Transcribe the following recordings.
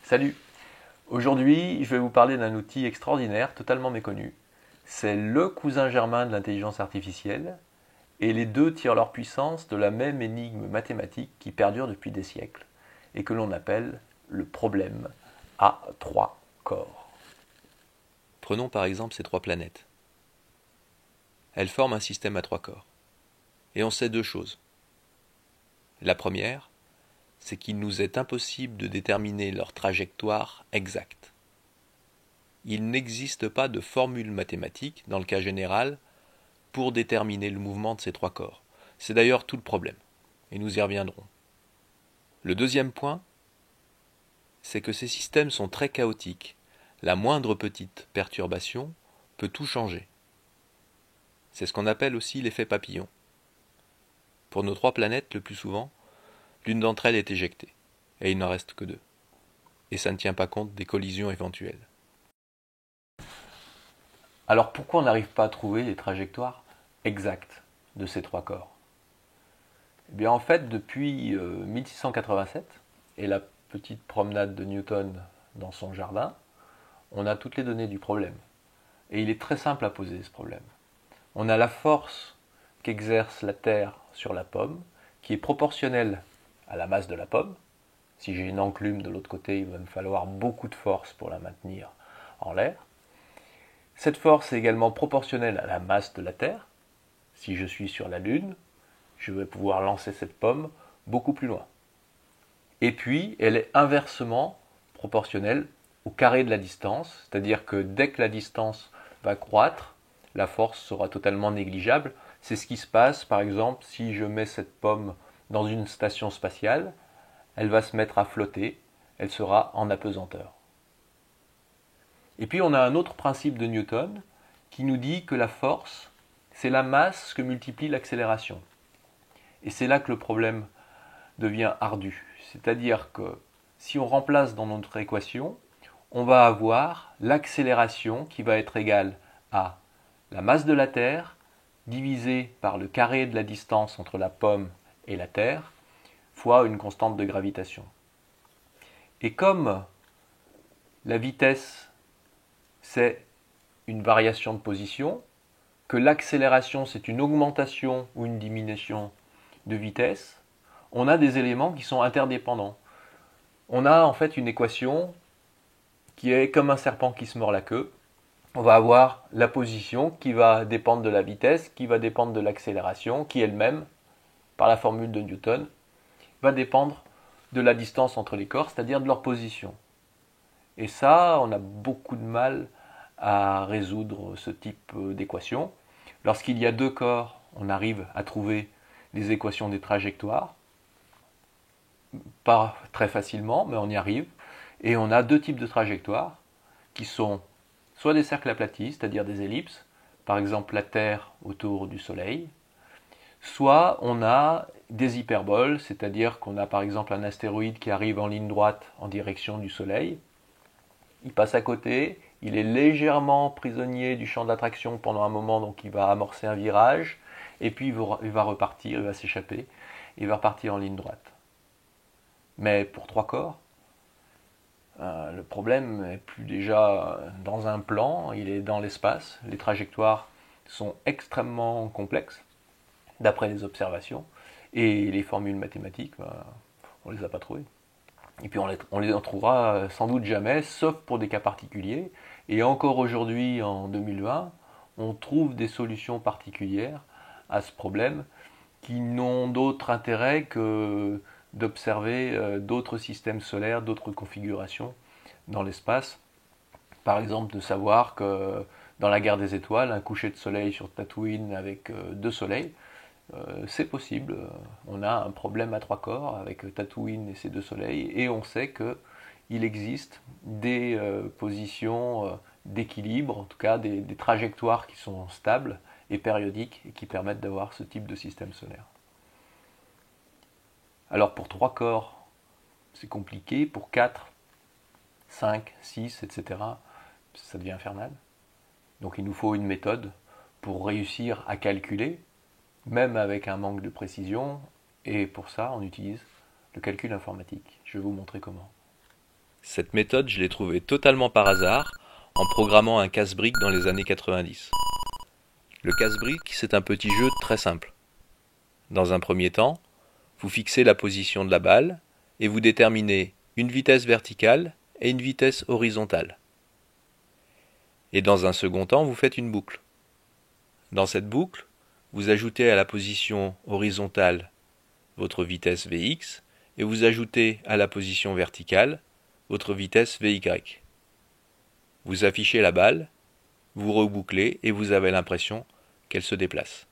Salut! Aujourd'hui, je vais vous parler d'un outil extraordinaire, totalement méconnu. C'est le cousin germain de l'intelligence artificielle, et les deux tirent leur puissance de la même énigme mathématique qui perdure depuis des siècles, et que l'on appelle le problème à trois corps. Prenons par exemple ces trois planètes. Elles forment un système à trois corps. Et on sait deux choses. La première, c'est qu'il nous est impossible de déterminer leur trajectoire exacte. Il n'existe pas de formule mathématique, dans le cas général, pour déterminer le mouvement de ces trois corps. C'est d'ailleurs tout le problème, et nous y reviendrons. Le deuxième point, c'est que ces systèmes sont très chaotiques. La moindre petite perturbation peut tout changer. C'est ce qu'on appelle aussi l'effet papillon. Pour nos trois planètes, le plus souvent, l'une d'entre elles est éjectée, et il n'en reste que deux. Et ça ne tient pas compte des collisions éventuelles. Alors pourquoi on n'arrive pas à trouver les trajectoires exactes de ces trois corps? Eh bien en fait, depuis 1687 et la petite promenade de Newton dans son jardin, on a toutes les données du problème. Et il est très simple à poser ce problème. On a la force qu'exerce la Terre sur la pomme, qui est proportionnelle à la masse de la pomme. Si j'ai une enclume de l'autre côté, il va me falloir beaucoup de force pour la maintenir en l'air. Cette force est également proportionnelle à la masse de la Terre. Si je suis sur la Lune, je vais pouvoir lancer cette pomme beaucoup plus loin. Et puis, elle est inversement proportionnelle au carré de la distance, c'est-à-dire que dès que la distance va croître, la force sera totalement négligeable. C'est ce qui se passe, par exemple, si je mets cette pomme dans une station spatiale, elle va se mettre à flotter, elle sera en apesanteur. Et puis on a un autre principe de Newton qui nous dit que la force, c'est la masse que multiplie l'accélération. Et c'est là que le problème devient ardu. C'est-à-dire que si on remplace dans notre équation, on va avoir l'accélération qui va être égale à la masse de la Terre divisée par le carré de la distance entre la pomme et la Terre fois une constante de gravitation. Et comme la vitesse, c'est une variation de position, que l'accélération, c'est une augmentation ou une diminution de vitesse, on a des éléments qui sont interdépendants. On a en fait une équation qui est comme un serpent qui se mord la queue. On va avoir la position qui va dépendre de la vitesse, qui va dépendre de l'accélération, qui elle-même, par la formule de Newton, va dépendre de la distance entre les corps, c'est-à-dire de leur position. Et ça, on a beaucoup de mal à résoudre ce type d'équation. Lorsqu'il y a deux corps, on arrive à trouver les équations des trajectoires. Pas très facilement, mais on y arrive. Et on a deux types de trajectoires qui sont soit des cercles aplatis, c'est-à-dire des ellipses, par exemple la Terre autour du Soleil, soit on a des hyperboles, c'est-à-dire qu'on a par exemple un astéroïde qui arrive en ligne droite en direction du Soleil, il passe à côté, il est légèrement prisonnier du champ d'attraction pendant un moment, donc il va amorcer un virage, et puis il va repartir, il va s'échapper, il va repartir en ligne droite. Mais pour trois corps, le problème n'est plus déjà dans un plan, il est dans l'espace. Les trajectoires sont extrêmement complexes, d'après les observations, et les formules mathématiques, on ne les a pas trouvées. Et puis on les en trouvera sans doute jamais, sauf pour des cas particuliers. Et encore aujourd'hui, en 2020, on trouve des solutions particulières à ce problème qui n'ont d'autre intérêt que d'observer d'autres systèmes solaires, d'autres configurations dans l'espace. Par exemple, de savoir que dans la guerre des étoiles, un coucher de soleil sur Tatooine avec deux soleils, c'est possible. On a un problème à trois corps avec Tatooine et ses deux soleils, et on sait qu'il existe des positions d'équilibre, en tout cas des trajectoires qui sont stables et périodiques et qui permettent d'avoir ce type de système solaire. Alors pour trois corps, c'est compliqué. Pour 4, 5, 6, etc., ça devient infernal. Donc il nous faut une méthode pour réussir à calculer, même avec un manque de précision, et pour ça on utilise le calcul informatique. Je vais vous montrer comment. Cette méthode, je l'ai trouvée totalement par hasard en programmant un casse-brique dans les années 90. Le casse-brique, c'est un petit jeu très simple. Dans un premier temps, vous fixez la position de la balle et vous déterminez une vitesse verticale et une vitesse horizontale. Et dans un second temps, vous faites une boucle. Dans cette boucle, vous ajoutez à la position horizontale votre vitesse Vx et vous ajoutez à la position verticale votre vitesse Vy. Vous affichez la balle, vous rebouclez et vous avez l'impression qu'elle se déplace.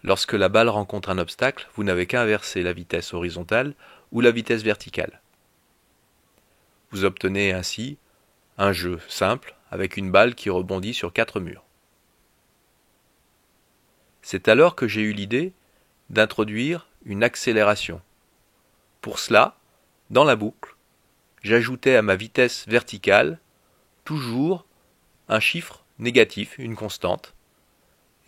Lorsque la balle rencontre un obstacle, vous n'avez qu'à inverser la vitesse horizontale ou la vitesse verticale. Vous obtenez ainsi un jeu simple avec une balle qui rebondit sur 4 murs. C'est alors que j'ai eu l'idée d'introduire une accélération. Pour cela, dans la boucle, j'ajoutais à ma vitesse verticale toujours un chiffre négatif, une constante,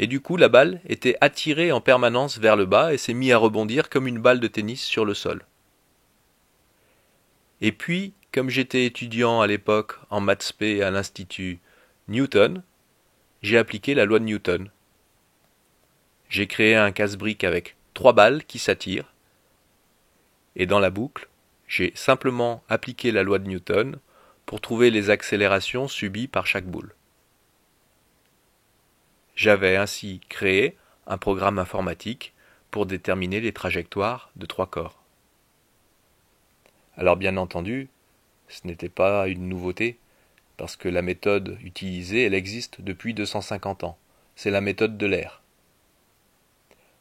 et du coup la balle était attirée en permanence vers le bas et s'est mise à rebondir comme une balle de tennis sur le sol. Et puis, comme j'étais étudiant à l'époque en maths spé à l'Institut Newton, j'ai appliqué la loi de Newton. J'ai créé un casse-brique avec 3 balles qui s'attirent, et dans la boucle, j'ai simplement appliqué la loi de Newton pour trouver les accélérations subies par chaque boule. J'avais ainsi créé un programme informatique pour déterminer les trajectoires de 3 corps. Alors bien entendu, ce n'était pas une nouveauté, parce que la méthode utilisée, elle existe depuis 250 ans. C'est la méthode d'Euler.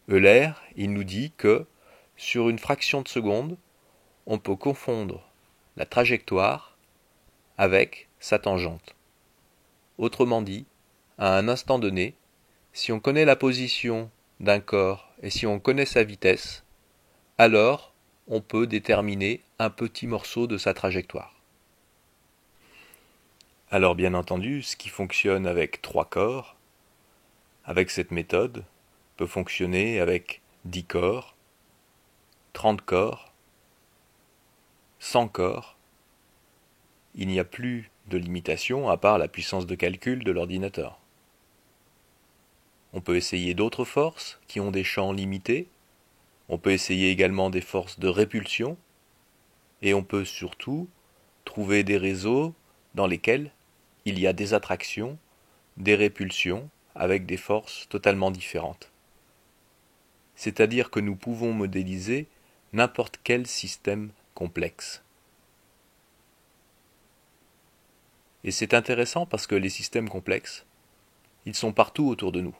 Euler, il nous dit que, sur une fraction de seconde, on peut confondre la trajectoire avec sa tangente. Autrement dit, à un instant donné, si on connaît la position d'un corps et si on connaît sa vitesse, alors on peut déterminer un petit morceau de sa trajectoire. Alors bien entendu, ce qui fonctionne avec 3 corps, avec cette méthode, peut fonctionner avec 10 corps, 30 corps, 100 corps. Il n'y a plus de limitation à part la puissance de calcul de l'ordinateur. On peut essayer d'autres forces qui ont des champs limités, on peut essayer également des forces de répulsion, et on peut surtout trouver des réseaux dans lesquels il y a des attractions, des répulsions, avec des forces totalement différentes. C'est-à-dire que nous pouvons modéliser n'importe quel système complexe. Et c'est intéressant parce que les systèmes complexes, ils sont partout autour de nous.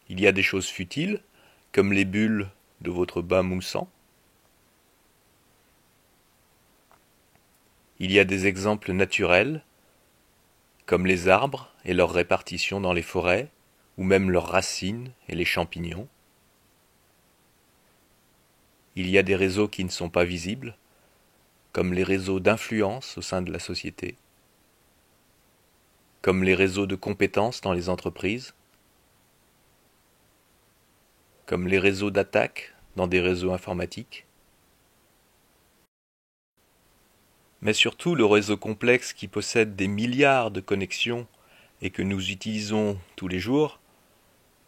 Il y a des choses futiles, comme les bulles de votre bain moussant. Il y a des exemples naturels, comme les arbres et leur répartition dans les forêts, ou même leurs racines et les champignons. Il y a des réseaux qui ne sont pas visibles, comme les réseaux d'influence au sein de la société, comme les réseaux de compétences dans les entreprises, comme les réseaux d'attaque dans des réseaux informatiques, mais surtout le réseau complexe qui possède des milliards de connexions et que nous utilisons tous les jours,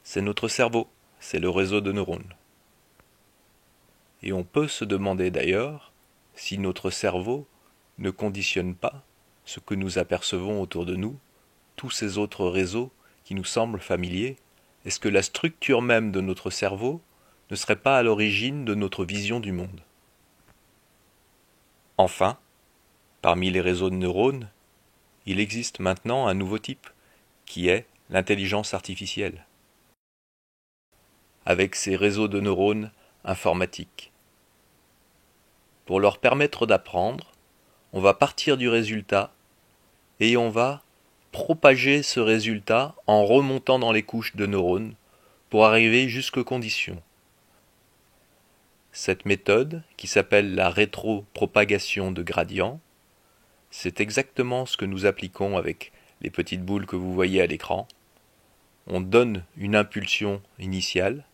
c'est notre cerveau, c'est le réseau de neurones. Et on peut se demander d'ailleurs si notre cerveau ne conditionne pas ce que nous apercevons autour de nous, tous ces autres réseaux qui nous semblent familiers. Est-ce que la structure même de notre cerveau ne serait pas à l'origine de notre vision du monde? Enfin, parmi les réseaux de neurones, il existe maintenant un nouveau type, qui est l'intelligence artificielle, avec ces réseaux de neurones informatiques. Pour leur permettre d'apprendre, on va partir du résultat et on va propager ce résultat en remontant dans les couches de neurones pour arriver jusqu'aux conditions. Cette méthode, qui s'appelle la rétropropagation de gradient, c'est exactement ce que nous appliquons avec les petites boules que vous voyez à l'écran. On donne une impulsion initiale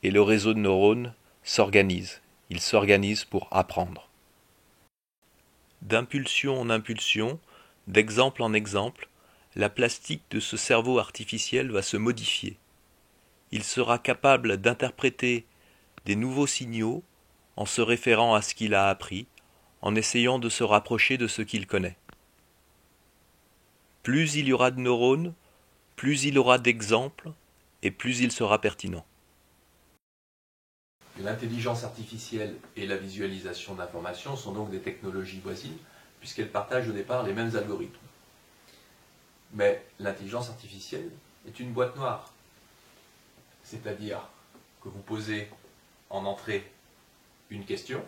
et le réseau de neurones s'organise Il s'organise pour apprendre. D'impulsion en impulsion, d'exemple en exemple, la plastique de ce cerveau artificiel va se modifier. Il sera capable d'interpréter des nouveaux signaux en se référant à ce qu'il a appris, en essayant de se rapprocher de ce qu'il connaît. Plus il y aura de neurones, plus il aura d'exemples, et plus il sera pertinent. L'intelligence artificielle et la visualisation d'informations sont donc des technologies voisines, puisqu'elles partagent au départ les mêmes algorithmes. Mais l'intelligence artificielle est une boîte noire. C'est-à-dire que vous posez en entrée une question,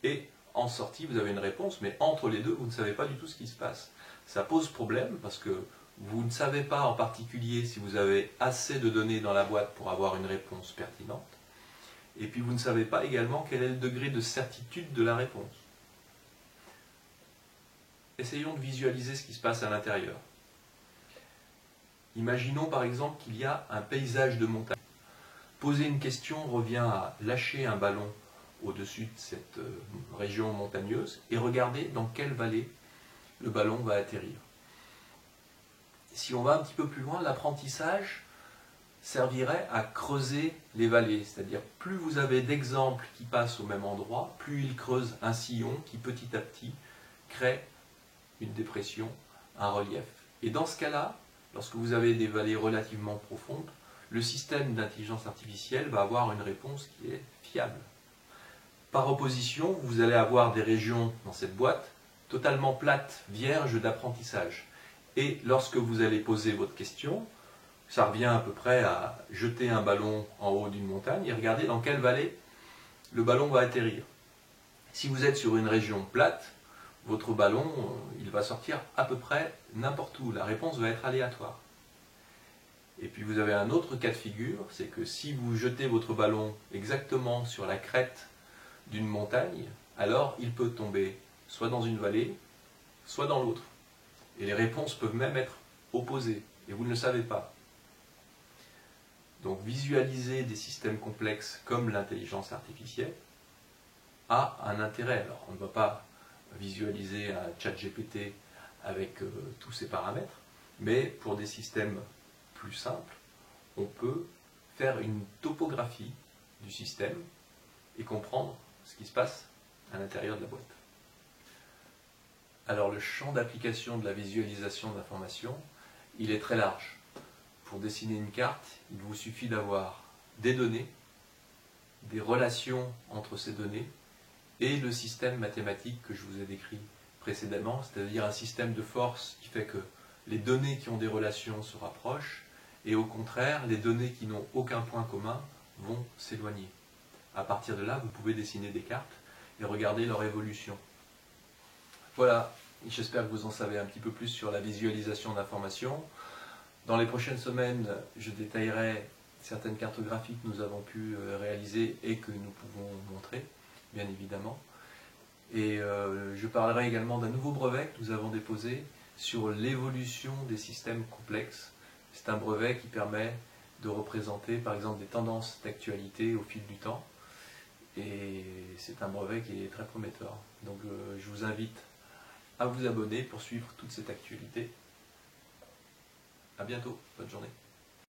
et en sortie vous avez une réponse, mais entre les deux vous ne savez pas du tout ce qui se passe. Ça pose problème parce que vous ne savez pas en particulier si vous avez assez de données dans la boîte pour avoir une réponse pertinente, et puis vous ne savez pas également quel est le degré de certitude de la réponse. Essayons de visualiser ce qui se passe à l'intérieur. Imaginons par exemple qu'il y a un paysage de montagne. Poser une question revient à lâcher un ballon au-dessus de cette région montagneuse et regarder dans quelle vallée le ballon va atterrir. Si on va un petit peu plus loin, l'apprentissage servirait à creuser les vallées, c'est-à-dire plus vous avez d'exemples qui passent au même endroit, plus il creuse un sillon qui petit à petit crée une dépression, un relief. Et dans ce cas-là, lorsque vous avez des vallées relativement profondes, le système d'intelligence artificielle va avoir une réponse qui est fiable. Par opposition, vous allez avoir des régions dans cette boîte totalement plates, vierges d'apprentissage. Et lorsque vous allez poser votre question, ça revient à peu près à jeter un ballon en haut d'une montagne et regarder dans quelle vallée le ballon va atterrir. Si vous êtes sur une région plate, votre ballon, il va sortir à peu près n'importe où. La réponse va être aléatoire. Et puis vous avez un autre cas de figure, c'est que si vous jetez votre ballon exactement sur la crête d'une montagne, alors il peut tomber soit dans une vallée, soit dans l'autre. Et les réponses peuvent même être opposées, et vous ne le savez pas. Donc visualiser des systèmes complexes comme l'intelligence artificielle a un intérêt. Alors on ne va pas visualiser un ChatGPT avec tous ses paramètres, mais pour des systèmes plus simples, on peut faire une topographie du système et comprendre ce qui se passe à l'intérieur de la boîte. Alors le champ d'application de la visualisation d'informations, il est très large. Pour dessiner une carte, il vous suffit d'avoir des données, des relations entre ces données et le système mathématique que je vous ai décrit précédemment, c'est-à-dire un système de force qui fait que les données qui ont des relations se rapprochent et au contraire, les données qui n'ont aucun point commun vont s'éloigner. À partir de là, vous pouvez dessiner des cartes et regarder leur évolution. Voilà, j'espère que vous en savez un petit peu plus sur la visualisation d'informations. Dans les prochaines semaines, je détaillerai certaines cartographies que nous avons pu réaliser et que nous pouvons montrer, bien évidemment. Et je parlerai également d'un nouveau brevet que nous avons déposé sur l'évolution des systèmes complexes. C'est un brevet qui permet de représenter par exemple des tendances d'actualité au fil du temps. Et c'est un brevet qui est très prometteur. Donc je vous invite à vous abonner pour suivre toute cette actualité. À bientôt, bonne journée.